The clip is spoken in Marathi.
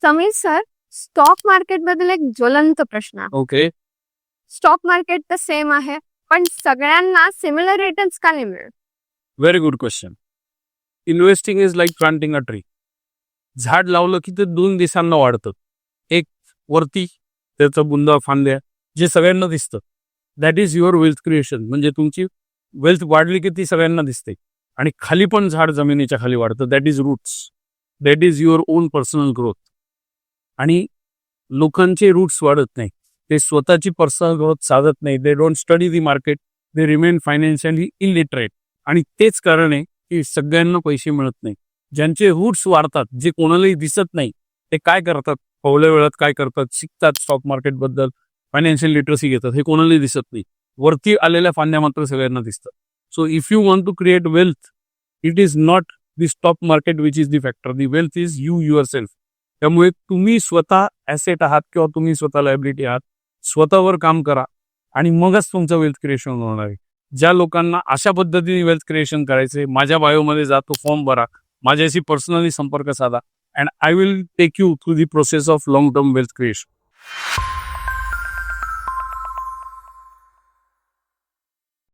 समीर सर, स्टॉक मार्केट बद्दल एक ज्वलंत प्रश्न आहे. ओके. स्टॉक मार्केट तर सेम आहे, पण सगळ्यांना सिमिलर रिटर्न्स का नाही मिळत? Very good question. Investing is like planting a tree. झाड लावलं की ते 2 दिवसांना वाढतं. एक वरती त्याचं बुंदा फांद्या जे सगळ्यांना दिसतं. That is your wealth creation. म्हणजे तुमची वेल्थ वाढली की ती सगळ्यांना दिसते. आणि खाली पण झाड जमिनीच्या खाली वाढतं. That is roots. That is your own personal growth. आणि लोकांचे रूट्स वाढत नाही. ते स्वतःची पर्सनल ग्रोथ साधत नाही. They don't study the market. They remain financially illiterate. आणि तेच कारण आहे की सगळ्यांना पैसे मिळत नाही. ज्यांचे रूट्स वाढतात, जे कोणालाही दिसत नाही, ते काय करतात, फावल्या वेळात काय करतात, शिकतात स्टॉक मार्केटबद्दल, फायनान्शियल लिटरसी घेतात, हे कोणालाही दिसत नाही. वरती आलेल्या फांद्या मात्र सगळ्यांना दिसतात. So if you want to create wealth, it is not the stock market which is the factor. The wealth is you yourself. त्यामुळे तुम्ही स्वतः ॲसेट आहात किंवा तुम्ही स्वतः लायबिलिटी आहात. स्वतःवर काम करा आणि मगच तुमचं वेल्थ क्रिएशन होणार आहे. ज्या लोकांना अशा पद्धतीने वेल्थ क्रिएशन करायचे, माझ्या बायोमध्ये जा, तो फॉर्म भरा, माझ्याशी पर्सनली संपर्क साधा, and I will take you through the process of long term wealth creation.